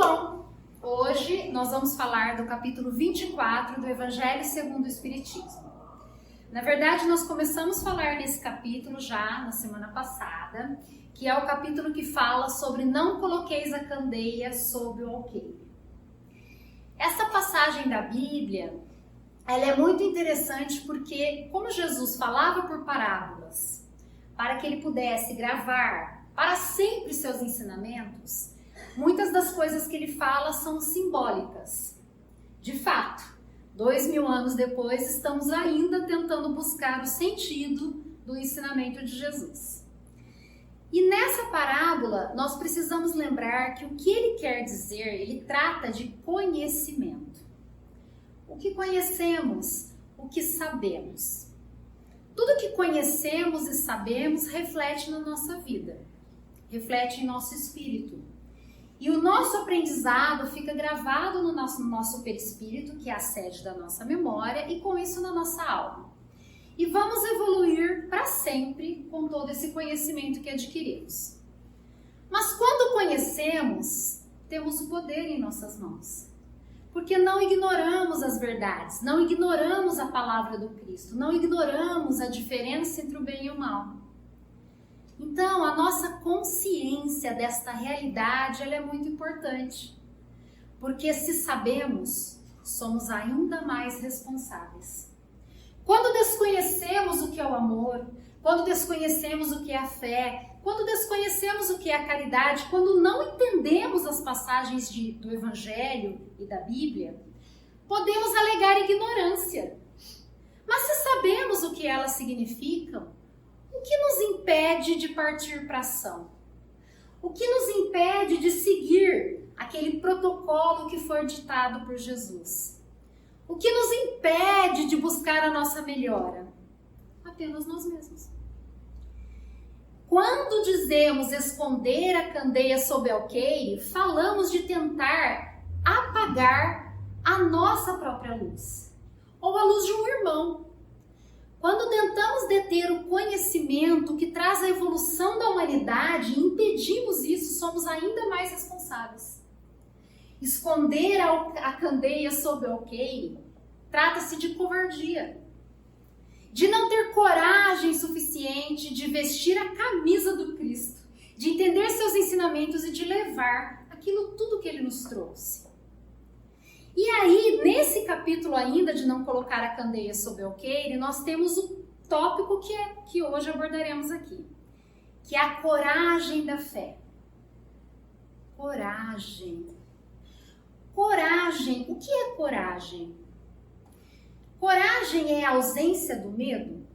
bom! Hoje nós vamos falar do capítulo 24 do Evangelho segundo o Espiritismo. Na verdade, nós começamos a falar nesse capítulo já na semana passada, que é o capítulo que fala sobre não coloqueis a candeia sob o alqueire. Essa passagem da Bíblia, ela é muito interessante porque, como Jesus falava por parábolas, para que ele pudesse gravar para sempre seus ensinamentos, muitas das coisas que ele fala são simbólicas. De fato, 2000 anos depois, estamos ainda tentando buscar o sentido do ensinamento de Jesus. E nessa parábola, nós precisamos lembrar que o que ele quer dizer, ele trata de conhecimento. O que conhecemos, o que sabemos. Tudo que conhecemos e sabemos reflete na nossa vida, reflete em nosso espírito. E o nosso aprendizado fica gravado no nosso perispírito, que é a sede da nossa memória, e com isso na nossa alma. E vamos evoluir para sempre com todo esse conhecimento que adquirimos. Mas quando conhecemos, temos o poder em nossas mãos. Porque não ignoramos as verdades, não ignoramos a palavra do Cristo, não ignoramos a diferença entre o bem e o mal. Então, a nossa consciência desta realidade, ela é muito importante. Porque se sabemos, somos ainda mais responsáveis. Quando desconhecemos o que é o amor, quando desconhecemos o que é a fé, quando desconhecemos o que é a caridade, quando não entendemos as passagens do Evangelho e da Bíblia, podemos alegar ignorância. Mas se sabemos o que elas significam, o que nos impede de partir para a ação? O que nos impede de seguir aquele protocolo que foi ditado por Jesus? O que nos impede de buscar a nossa melhora? Apenas nós mesmos. Quando dizemos esconder a candeia sob o alqueire, falamos de tentar apagar a nossa própria luz, ou a luz de um irmão. Quando tentamos deter o conhecimento que traz a evolução da humanidade e impedimos isso, somos ainda mais responsáveis. Esconder a candeia sob o alqueire trata-se de covardia, de não ter coragem suficiente de vestir a camisa do Cristo, de entender seus ensinamentos e de levar aquilo tudo que ele nos trouxe. E aí, nesse capítulo ainda de não colocar a candeia sob o alqueire, nós temos o tópico que hoje abordaremos aqui, que é a coragem da fé. Coragem. Coragem. O que é coragem? Coragem é a ausência do medo?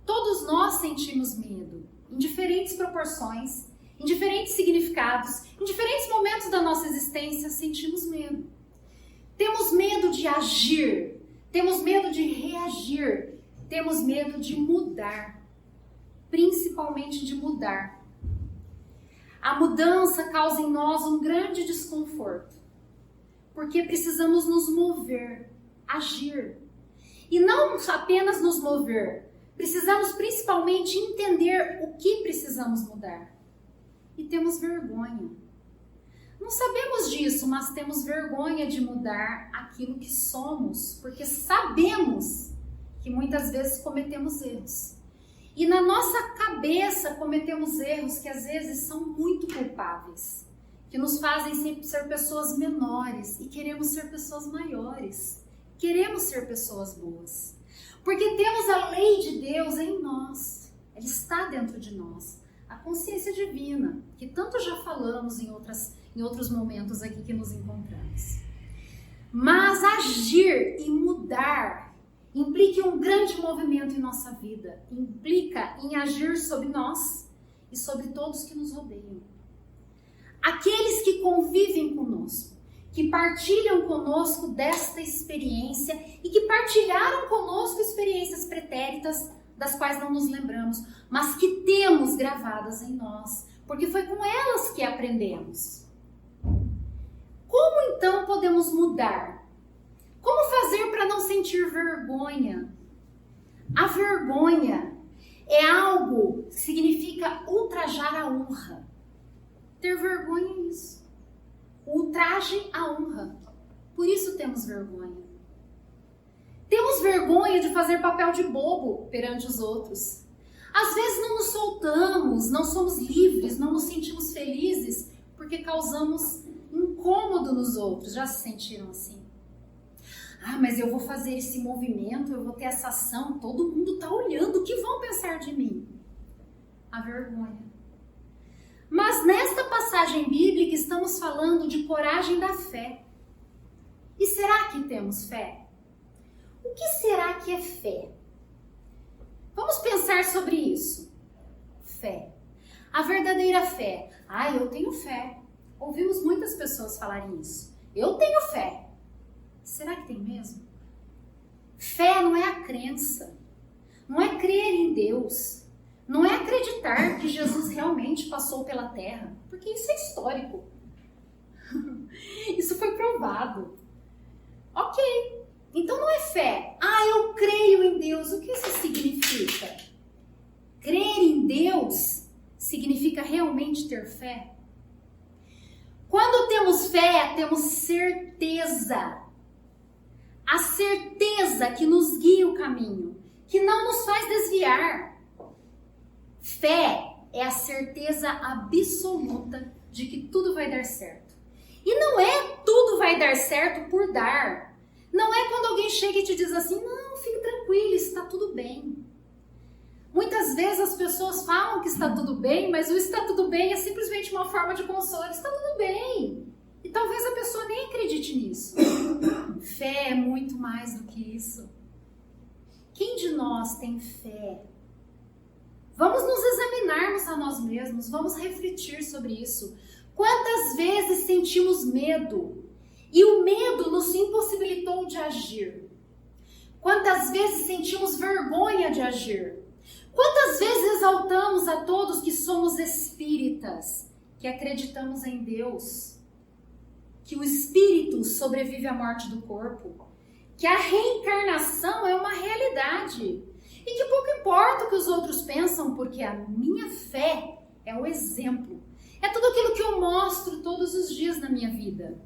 Todos nós sentimos medo, em diferentes proporções, em diferentes significados, em diferentes momentos da nossa existência sentimos medo. Temos medo de agir, temos medo de reagir, temos medo de mudar, principalmente de mudar. A mudança causa em nós um grande desconforto, porque precisamos nos mover, agir. E não apenas nos mover, precisamos principalmente entender o que precisamos mudar. E temos vergonha. Não sabemos disso, mas temos vergonha de mudar aquilo que somos, porque sabemos que muitas vezes cometemos erros. E na nossa cabeça cometemos erros que às vezes são muito culpáveis, que nos fazem sempre ser pessoas menores e queremos ser pessoas maiores. Queremos ser pessoas boas, porque temos a lei de Deus em nós, ela está dentro de nós, a consciência divina, que tanto já falamos em outros momentos aqui que nos encontramos. Mas agir e mudar implica um grande movimento em nossa vida, implica em agir sobre nós e sobre todos que nos rodeiam. Aqueles que convivem conosco, que partilham conosco desta experiência e que partilharam conosco experiências pretéritas das quais não nos lembramos, mas que temos gravadas em nós, porque foi com elas que aprendemos. Como então podemos mudar? Como fazer para não sentir vergonha? A vergonha é algo que significa ultrajar a honra. Ter vergonha é isso. ultraje a honra. Por isso temos vergonha. Temos vergonha de fazer papel de bobo perante os outros. Às vezes não nos soltamos, não somos livres, não nos sentimos felizes porque causamos incômodo nos outros. Já se sentiram assim? Ah, mas eu vou fazer esse movimento, eu vou ter essa ação, todo mundo está olhando, o que vão pensar de mim? A vergonha. Mas nesta passagem bíblica estamos falando de coragem da fé. E será que temos fé? O que será que é fé? Vamos pensar sobre isso. Fé. A verdadeira fé. Ah, eu tenho fé. Ouvimos muitas pessoas falarem isso. Eu tenho fé. Será que tem mesmo? Fé não é a crença. Não é crer em Deus. Não é acreditar que Jesus realmente passou pela terra. Porque isso é histórico. Isso foi provado. Ok. Então não é fé. Ah, eu creio em Deus. O que isso significa? Crer em Deus significa realmente ter fé. Quando temos fé, temos certeza. A certeza que nos guia o caminho, que não nos faz desviar. Fé é a certeza absoluta de que tudo vai dar certo. E não é tudo vai dar certo por dar. Não é quando alguém chega e te diz assim, não, fique tranquilo, está tudo bem. Muitas vezes as pessoas falam que está tudo bem, mas o está tudo bem é simplesmente uma forma de consolo, está tudo bem. E talvez a pessoa nem acredite nisso. Fé é muito mais do que isso. Quem de nós tem fé? Vamos nos examinarmos a nós mesmos, vamos refletir sobre isso. Quantas vezes sentimos medo e o medo nos impossibilitou de agir? Quantas vezes sentimos vergonha de agir? Quantas vezes exaltamos a todos que somos espíritas, que acreditamos em Deus, que o espírito sobrevive à morte do corpo, que a reencarnação é uma realidade e que pouco importa o que os outros pensam, porque a minha fé é o exemplo, é tudo aquilo que eu mostro todos os dias na minha vida.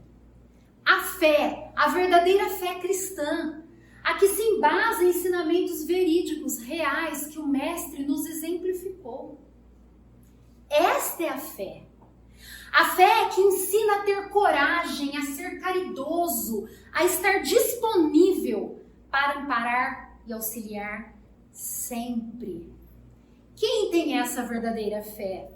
A fé, a verdadeira fé cristã, a que se embasa em ensinamentos verídicos, reais, que o Mestre nos exemplificou. Esta é a fé. A fé que ensina a ter coragem, a ser caridoso, a estar disponível para amparar e auxiliar sempre. Quem tem essa verdadeira fé?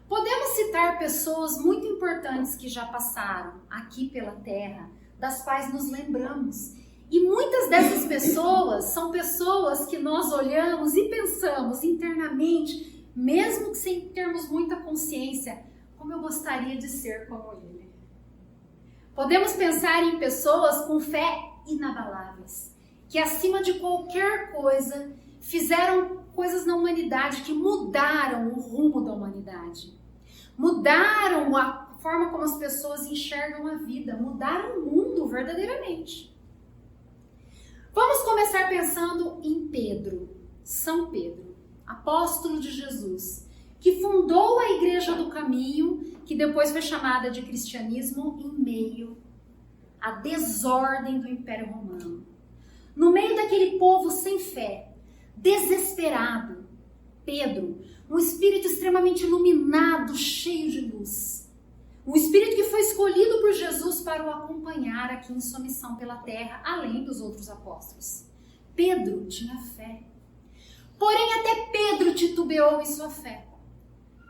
Podemos citar pessoas muito importantes que já passaram aqui pela Terra, das quais nos lembramos. E muitas dessas pessoas são pessoas que nós olhamos e pensamos internamente, mesmo que sem termos muita consciência, como eu gostaria de ser como ele. Podemos pensar em pessoas com fé inabaláveis, que acima de qualquer coisa fizeram coisas na humanidade que mudaram o rumo da humanidade. Mudaram a forma como as pessoas enxergam a vida, mudaram o mundo verdadeiramente. Vamos começar pensando em Pedro, São Pedro, apóstolo de Jesus, que fundou a Igreja do Caminho, que depois foi chamada de cristianismo, em meio à desordem do Império Romano. No meio daquele povo sem fé, desesperado, Pedro, um espírito extremamente iluminado, cheio de luz. Um espírito que foi escolhido por Jesus para o acompanhar aqui em sua missão pela terra, além dos outros apóstolos. Pedro tinha fé. Porém, até Pedro titubeou em sua fé,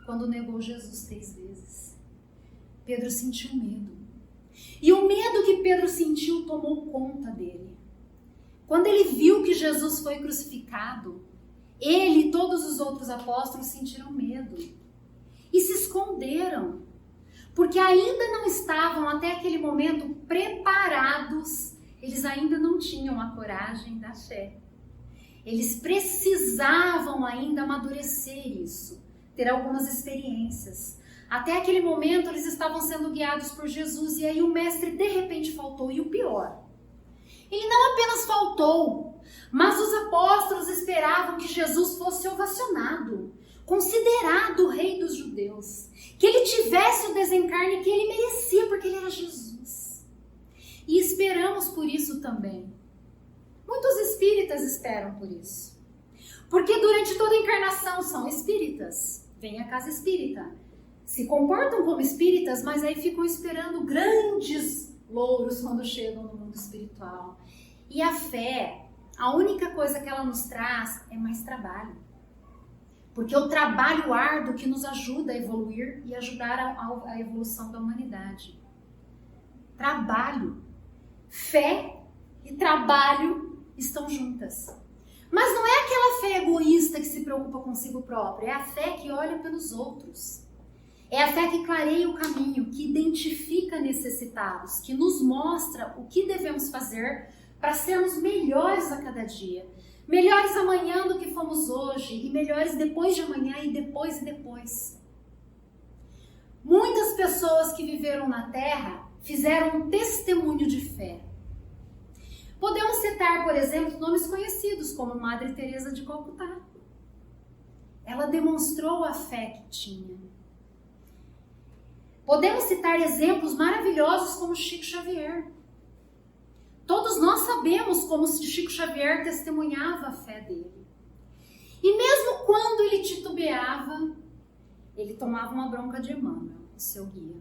quando negou Jesus 3 vezes. Pedro sentiu medo. E o medo que Pedro sentiu tomou conta dele. Quando ele viu que Jesus foi crucificado, ele e todos os outros apóstolos sentiram medo e se esconderam, porque ainda não estavam até aquele momento preparados, eles ainda não tinham a coragem da fé. Eles precisavam ainda amadurecer isso, ter algumas experiências. Até aquele momento eles estavam sendo guiados por Jesus e aí o mestre de repente faltou. E o pior, ele não apenas faltou, mas os apóstolos esperavam que Jesus fosse ovacionado. considerado o rei dos judeus, que ele tivesse o desencarne que ele merecia, porque ele era Jesus. E esperamos por isso também. Muitos espíritas esperam por isso. Porque durante toda a encarnação são espíritas, vêm à casa espírita, se comportam como espíritas, mas aí ficam esperando grandes louros quando chegam no mundo espiritual. E a fé, a única coisa que ela nos traz é mais trabalho. Porque é o trabalho árduo que nos ajuda a evoluir e ajudar a evolução da humanidade. Trabalho, fé e trabalho estão juntas. Mas não é aquela fé egoísta que se preocupa consigo própria, é a fé que olha pelos outros. É a fé que clareia o caminho, que identifica necessitados, que nos mostra o que devemos fazer para sermos melhores a cada dia. Melhores amanhã do que fomos hoje, e melhores depois de amanhã e depois e depois. Muitas pessoas que viveram na Terra fizeram um testemunho de fé. Podemos citar, por exemplo, nomes conhecidos como Madre Teresa de Calcutá. Ela demonstrou a fé que tinha. Podemos citar exemplos maravilhosos como Chico Xavier. Todos nós sabemos como Chico Xavier testemunhava a fé dele. E mesmo quando ele titubeava, ele tomava uma bronca de Emmanuel, o seu guia.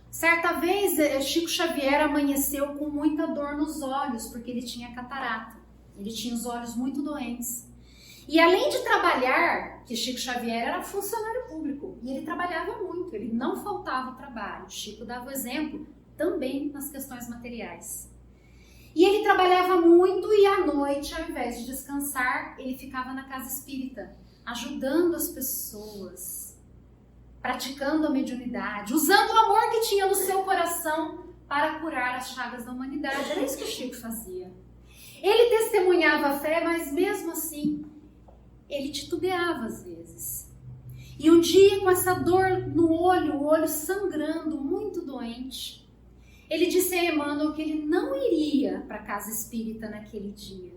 Certa vez, Chico Xavier amanheceu com muita dor nos olhos, porque ele tinha catarata. Ele tinha os olhos muito doentes. E além de trabalhar, que Chico Xavier era funcionário público, e ele trabalhava muito, ele não faltava trabalho. Chico dava o exemplo também nas questões materiais. E ele trabalhava muito e à noite, ao invés de descansar, ele ficava na casa espírita, ajudando as pessoas, praticando a mediunidade, usando o amor que tinha no seu coração para curar as chagas da humanidade. Era isso que o Chico fazia. Ele testemunhava a fé, mas mesmo assim, ele titubeava às vezes. E um dia, com essa dor no olho, o olho sangrando, muito doente, ele disse a Emmanuel que ele não iria para a casa espírita naquele dia.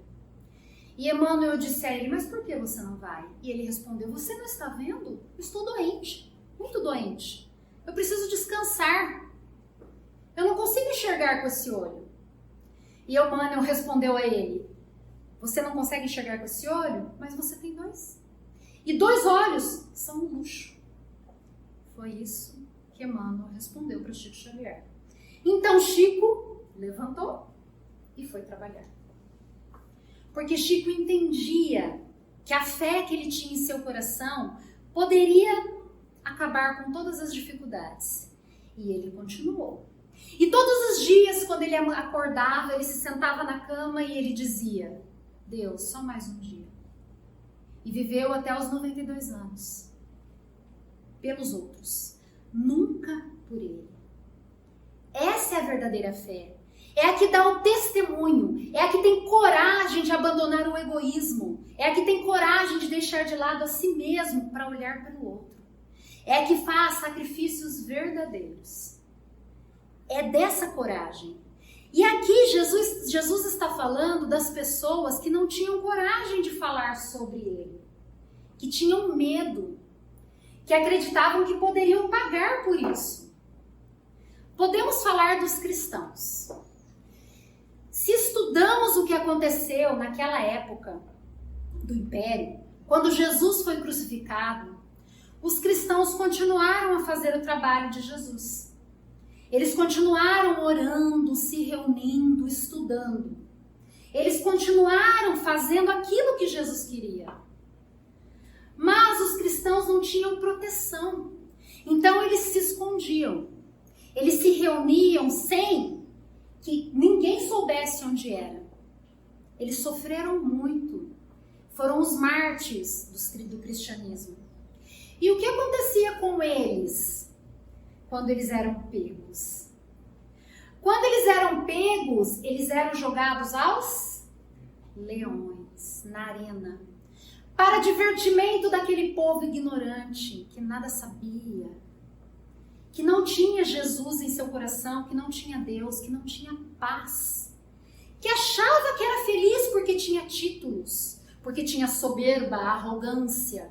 E Emmanuel disse a ele, mas por que você não vai? E ele respondeu, você não está vendo? Eu estou doente, muito doente. Eu preciso descansar. Eu não consigo enxergar com esse olho. E Emmanuel respondeu a ele, você não consegue enxergar com esse olho? Mas você tem dois. E 2 olhos são um luxo. Foi isso que Emmanuel respondeu para Chico Xavier. Então Chico levantou e foi trabalhar. Porque Chico entendia que a fé que ele tinha em seu coração poderia acabar com todas as dificuldades. E ele continuou. E todos os dias, quando ele acordava, ele se sentava na cama e ele dizia, Deus, só mais um dia. E viveu até os 92 anos. Pelos outros. Nunca por ele. Essa é a verdadeira fé. É a que dá o testemunho. É a que tem coragem de abandonar o egoísmo. É a que tem coragem de deixar de lado a si mesmo para olhar pelo outro. É a que faz sacrifícios verdadeiros. É dessa coragem. E aqui Jesus está falando das pessoas que não tinham coragem de falar sobre ele. Que tinham medo. Que acreditavam que poderiam pagar por isso. Podemos falar dos cristãos. Se estudamos o que aconteceu naquela época do Império, quando Jesus foi crucificado, os cristãos continuaram a fazer o trabalho de Jesus. Eles continuaram orando, se reunindo, estudando. Eles continuaram fazendo aquilo que Jesus queria. Mas os cristãos não tinham proteção. Então eles se escondiam. Eles se reuniam sem que ninguém soubesse onde era. Eles sofreram muito. Foram os mártires do cristianismo. E o que acontecia com eles quando eles eram pegos? Quando eles eram pegos, eles eram jogados aos leões, na arena, para divertimento daquele povo ignorante, que nada sabia, que não tinha Jesus em seu coração, que não tinha Deus, que não tinha paz, que achava que era feliz porque tinha títulos, porque tinha soberba, arrogância,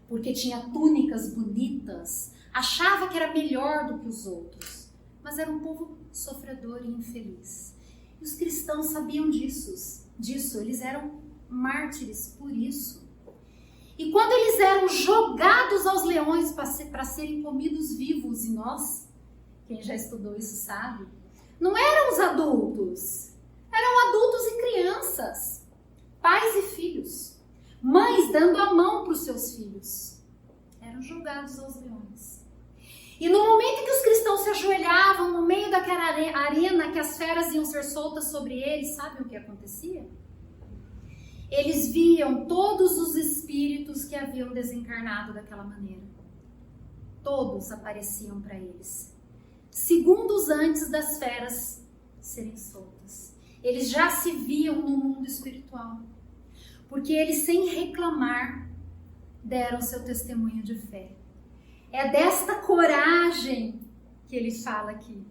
porque tinha túnicas bonitas, achava que era melhor do que os outros, mas era um povo sofredor e infeliz. E os cristãos sabiam disso, eles eram mártires por isso. E quando eles eram jogados aos leões para serem comidos vivos, e nós, quem já estudou isso sabe, não eram os adultos, eram adultos e crianças, pais e filhos, mães dando a mão para os seus filhos, eram jogados aos leões. E no momento em que os cristãos se ajoelhavam no meio daquela arena que as feras iam ser soltas sobre eles, sabem o que acontecia? Eles viam todos os espíritos que haviam desencarnado daquela maneira. Todos apareciam para eles, segundos antes das feras serem soltas. Eles já se viam no mundo espiritual, porque eles, sem reclamar, deram seu testemunho de fé. É desta coragem que ele fala aqui.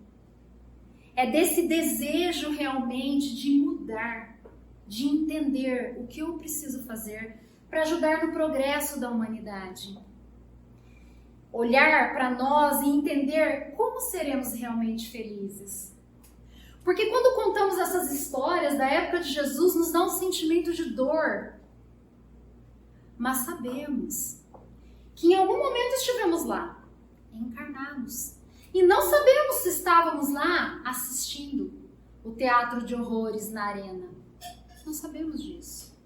É desse desejo realmente de mudar, de entender o que eu preciso fazer para ajudar no progresso da humanidade. Olhar para nós e entender como seremos realmente felizes. Porque quando contamos essas histórias da época de Jesus, nos dá um sentimento de dor. Mas sabemos que em algum momento estivemos lá, encarnados. E não sabemos se estávamos lá assistindo o teatro de horrores na arena. Não sabemos disso.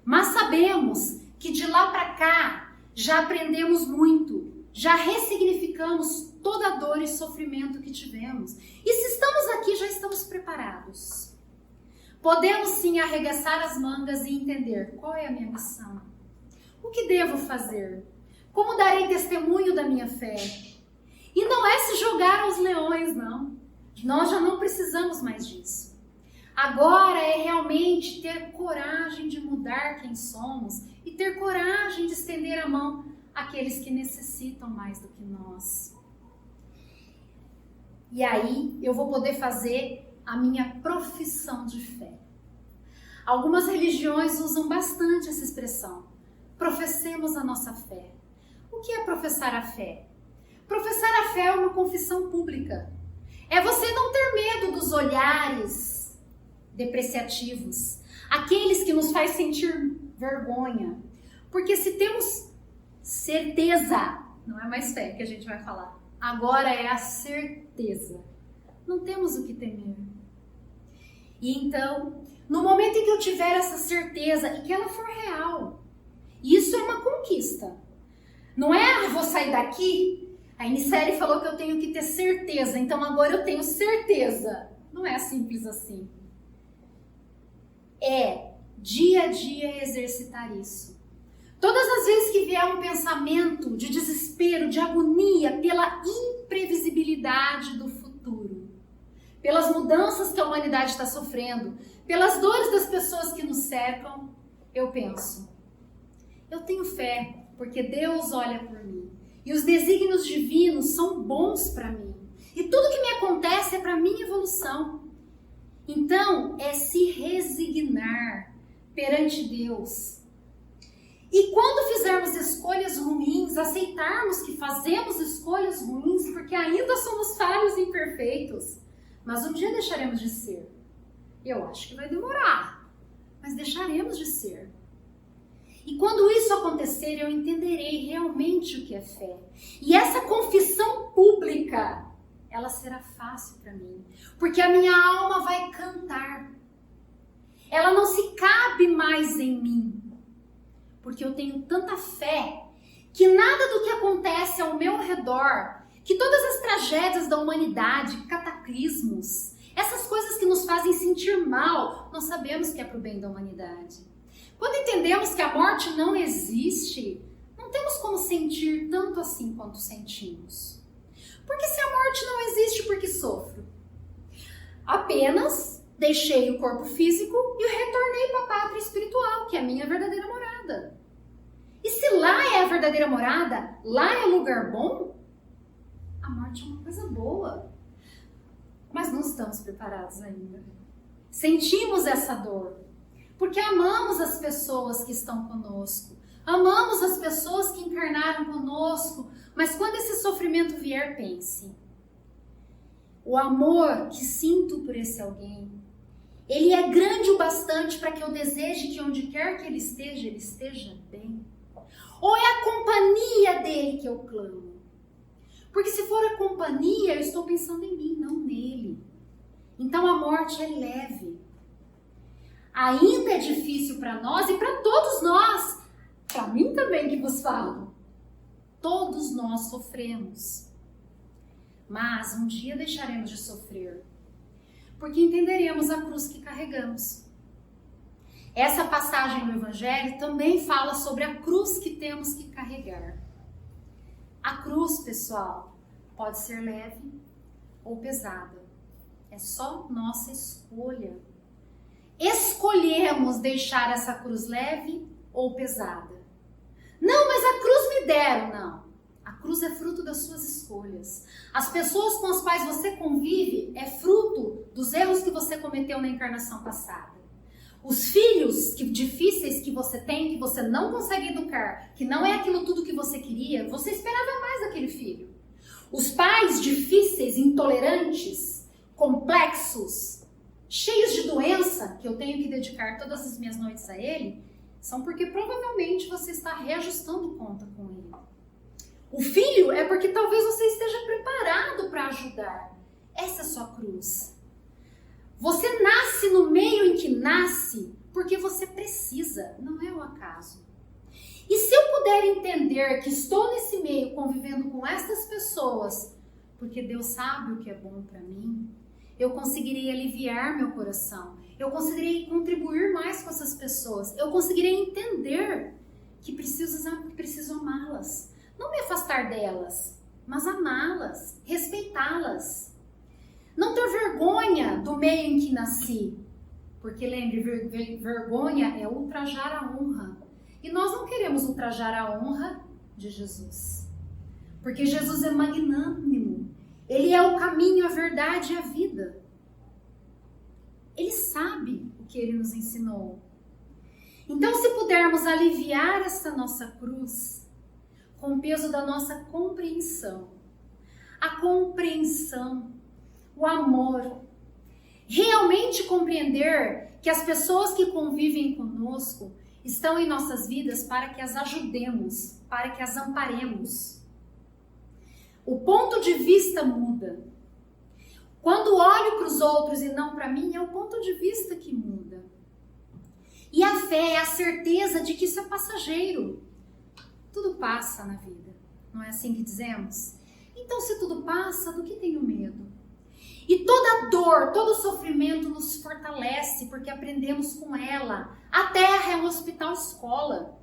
Mas sabemos que de lá para cá já aprendemos muito, já ressignificamos toda a dor e sofrimento que tivemos. E se estamos aqui, já estamos preparados. Podemos sim arregaçar as mangas e entender qual é a minha missão. O que devo fazer? Como darei testemunho da minha fé? E não é se jogar aos leões, não. Nós já não precisamos mais disso. Agora é realmente ter coragem de mudar quem somos e ter coragem de estender a mão àqueles que necessitam mais do que nós. E aí eu vou poder fazer a minha profissão de fé. Algumas religiões usam bastante essa expressão. Professemos a nossa fé. O que é professar a fé? Professar a fé é uma confissão pública. É você não ter medo dos olhares depreciativos, aqueles que nos faz sentir vergonha. Porque se temos certeza, não é mais fé que a gente vai falar, agora é a certeza. Não temos o que temer. E então, no momento em que eu tiver essa certeza e que ela for real, isso é uma conquista. Não é, vou sair daqui, a Nicele falou que eu tenho que ter certeza, então agora eu tenho certeza. Não é simples assim. É dia a dia exercitar isso. Todas as vezes que vier um pensamento de desespero, de agonia pela imprevisibilidade do futuro, pelas mudanças que a humanidade está sofrendo, pelas dores das pessoas que nos cercam, eu penso, eu tenho fé, porque Deus olha por mim. E os desígnios divinos são bons para mim. E tudo que me acontece é para minha evolução. Então, é se resignar perante Deus. E quando fizermos escolhas ruins, aceitarmos que fazemos escolhas ruins, porque ainda somos falhos e imperfeitos. Mas um dia deixaremos de ser. Eu acho que vai demorar, mas deixaremos de ser. E quando isso acontecer, eu entenderei realmente o que é fé. E essa confissão pública, ela será fácil para mim. Porque a minha alma vai cantar. Ela não se cabe mais em mim. Porque eu tenho tanta fé que nada do que acontece ao meu redor, que todas as tragédias da humanidade, cataclismos, essas coisas que nos fazem sentir mal, nós sabemos que é para o bem da humanidade. Quando entendemos que a morte não existe, não temos como sentir tanto assim quanto sentimos. Porque se a morte não existe, por que sofro? Apenas deixei o corpo físico e retornei para a pátria espiritual, que é a minha verdadeira morada. E se lá é a verdadeira morada, lá é lugar bom, a morte é uma coisa boa. Mas não estamos preparados ainda. Sentimos essa dor. Porque amamos as pessoas que estão conosco. Amamos as pessoas que encarnaram conosco, mas quando esse sofrimento vier, pense. O amor que sinto por esse alguém, ele é grande o bastante para que eu deseje que onde quer que ele esteja bem? Ou é a companhia dele que eu clamo? Porque se for a companhia, eu estou pensando em mim, não nele. Então a morte é leve. Ainda é difícil para nós e para todos nós. Para mim também que vos falo. Todos nós sofremos. Mas um dia deixaremos de sofrer. Porque entenderemos a cruz que carregamos. Essa passagem no Evangelho também fala sobre a cruz que temos que carregar. A cruz, pessoal, pode ser leve ou pesada. É só nossa escolha. Escolhemos deixar essa cruz leve ou pesada. Não, mas a cruz me deram. Não. A cruz é fruto das suas escolhas. As pessoas com as quais você convive é fruto dos erros que você cometeu na encarnação passada. Os filhos difíceis que você tem, que você não consegue educar, que não é aquilo tudo que você queria, você esperava mais daquele filho. Os pais difíceis, intolerantes, complexos, cheios de doença, que eu tenho que dedicar todas as minhas noites a ele, são porque provavelmente você está reajustando conta com ele. O filho é porque talvez você esteja preparado para ajudar. Essa é a sua cruz. Você nasce no meio em que nasce porque você precisa, não é o acaso. E se eu puder entender que estou nesse meio convivendo com estas pessoas, porque Deus sabe o que é bom para mim, eu conseguirei aliviar meu coração, eu conseguirei contribuir mais com essas pessoas, eu conseguirei entender que preciso amá-las. Não me afastar delas, mas amá-las, respeitá-las. Não ter vergonha do meio em que nasci. Porque lembre, vergonha é ultrajar a honra. E nós não queremos ultrajar a honra de Jesus. Porque Jesus é magnânimo. Ele é o caminho, a verdade e a vida. Ele sabe o que ele nos ensinou. Então, se pudermos aliviar essa nossa cruz com o peso da nossa compreensão, a compreensão, o amor, realmente compreender que as pessoas que convivem conosco estão em nossas vidas para que as ajudemos, para que as amparemos. O ponto de vista muda. Quando olho para os outros e não para mim, é o ponto de vista que muda. E a fé é a certeza de que isso é passageiro. Tudo passa na vida, não é assim que dizemos? Então, se tudo passa, do que tenho medo? E toda dor, todo sofrimento nos fortalece, porque aprendemos com ela. A terra é um hospital-escola.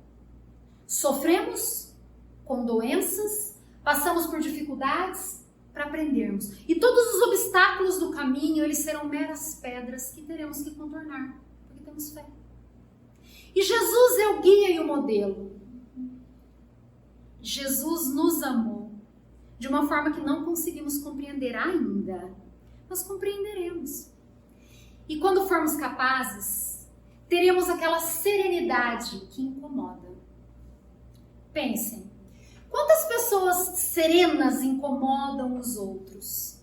Sofremos com doenças, passamos por dificuldades para aprendermos. E todos os obstáculos do caminho, eles serão meras pedras que teremos que contornar, porque temos fé. E Jesus é o guia e o modelo. Jesus nos amou de uma forma que não conseguimos compreender ainda. Nós compreenderemos. E quando formos capazes, teremos aquela serenidade que incomoda. Pensem, quantas pessoas serenas incomodam os outros?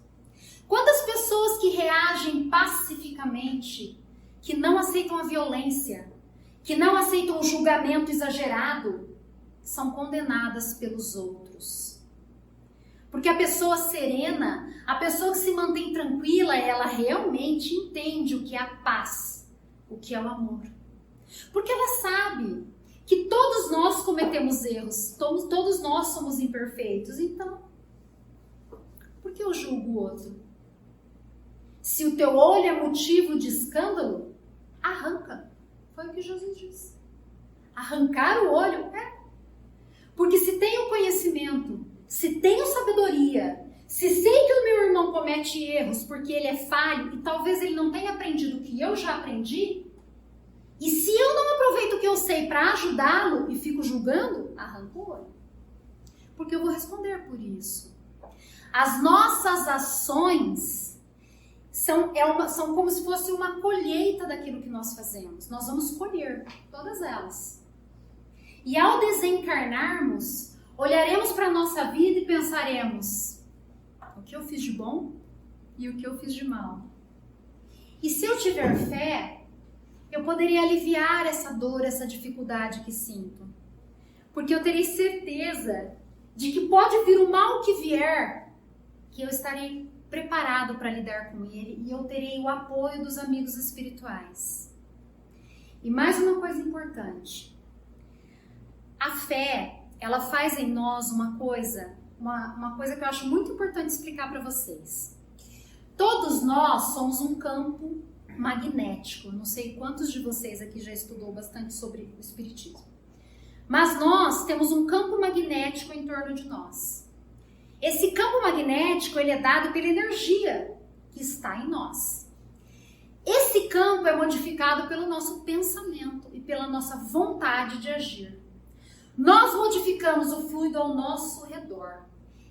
Quantas pessoas que reagem pacificamente, que não aceitam a violência, que não aceitam o julgamento exagerado, são condenadas pelos outros. Porque a pessoa serena, a pessoa que se mantém tranquila, ela realmente entende o que é a paz, o que é o amor. Porque ela sabe que todos nós cometemos erros, todos nós somos imperfeitos. Então, por que eu julgo o outro? Se o teu olho é motivo de escândalo, arranca. Foi o que Jesus disse. Arrancar o olho é. Porque se tenho conhecimento, se tenho sabedoria, se sei que o meu irmão comete erros porque ele é falho e talvez ele não tenha aprendido o que eu já aprendi, e se eu não aproveito o que eu sei para ajudá-lo e fico julgando, arranco o olho. Porque eu vou responder por isso. As nossas ações são como se fosse uma colheita daquilo que nós fazemos. Nós vamos colher todas elas. E ao desencarnarmos, olharemos para a nossa vida e pensaremos: o que eu fiz de bom e o que eu fiz de mal. E se eu tiver fé, eu poderia aliviar essa dor, essa dificuldade que sinto. Porque eu terei certeza de que pode vir o mal que vier, que eu estarei preparado para lidar com ele e eu terei o apoio dos amigos espirituais. E mais uma coisa importante. A fé, ela faz em nós uma coisa que eu acho muito importante explicar para vocês. Todos nós somos um campo magnético. Não sei quantos de vocês aqui já estudou bastante sobre o espiritismo. Mas nós temos um campo magnético em torno de nós. Esse campo magnético, ele é dado pela energia que está em nós. Esse campo é modificado pelo nosso pensamento e pela nossa vontade de agir. Nós modificamos o fluido ao nosso redor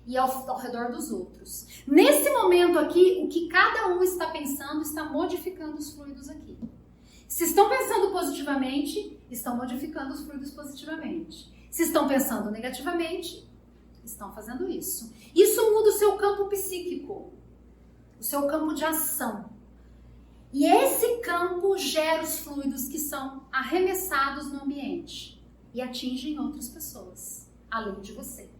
e ao redor dos outros. Nesse momento aqui, o que cada um está pensando está modificando os fluidos aqui. Se estão pensando positivamente, estão modificando os fluidos positivamente. Se estão pensando negativamente, estão fazendo isso. Isso muda o seu campo psíquico, o seu campo de ação. E esse campo gera os fluidos que são arremessados no ambiente e atingem outras pessoas, além de você.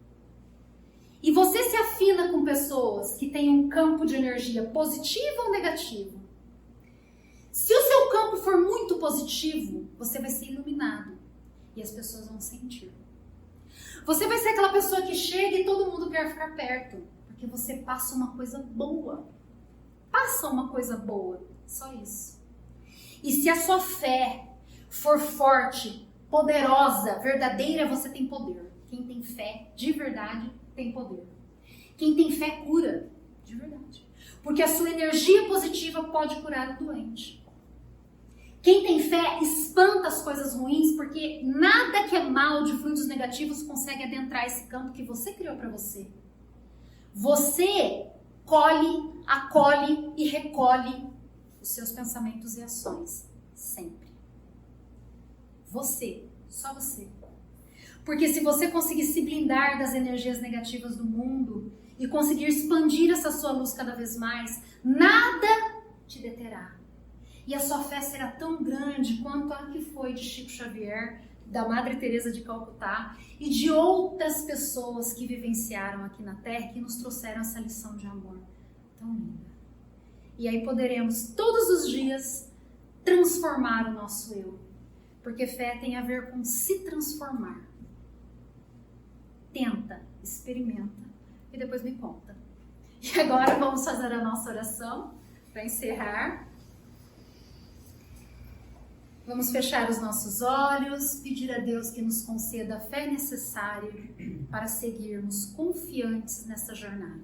E você se afina com pessoas que têm um campo de energia positivo ou negativo. Se o seu campo for muito positivo, você vai ser iluminado e as pessoas vão sentir. Você vai ser aquela pessoa que chega e todo mundo quer ficar perto, porque você passa uma coisa boa. Passa uma coisa boa, só isso. E se a sua fé for forte, poderosa, verdadeira, você tem poder. Quem tem fé de verdade tem poder. Quem tem fé cura de verdade. Porque a sua energia positiva pode curar o doente. Quem tem fé espanta as coisas ruins, porque nada que é mal de fluidos negativos consegue adentrar esse campo que você criou para você. Você colhe, acolhe e recolhe os seus pensamentos e ações. Sempre. Você. Só você. Porque se você conseguir se blindar das energias negativas do mundo e conseguir expandir essa sua luz cada vez mais, nada te deterá. E a sua fé será tão grande quanto a que foi de Chico Xavier, da Madre Teresa de Calcutá e de outras pessoas que vivenciaram aqui na Terra e que nos trouxeram essa lição de amor tão linda. E aí poderemos todos os dias transformar o nosso eu, porque fé tem a ver com se transformar. Tenta, experimenta e depois me conta. E agora vamos fazer a nossa oração para encerrar. Vamos fechar os nossos olhos, pedir a Deus que nos conceda a fé necessária para seguirmos confiantes nessa jornada.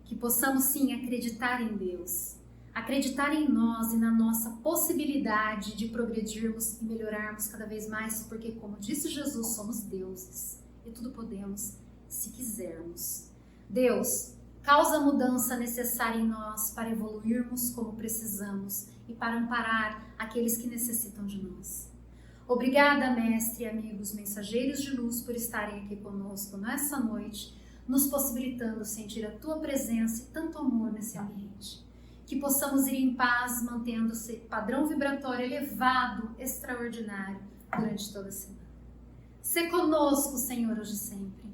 Que possamos sim acreditar em Deus, acreditar em nós e na nossa possibilidade de progredirmos e melhorarmos cada vez mais, porque, como disse Jesus, somos deuses e tudo podemos se quisermos. Deus, causa a mudança necessária em nós para evoluirmos como precisamos e para amparar aqueles que necessitam de nós. Obrigada, mestre e amigos mensageiros de luz, por estarem aqui conosco nessa noite, nos possibilitando sentir a tua presença e tanto amor nesse ambiente. Que possamos ir em paz, mantendo esse padrão vibratório elevado, extraordinário, durante toda a semana. Sê conosco, Senhor, hoje e sempre.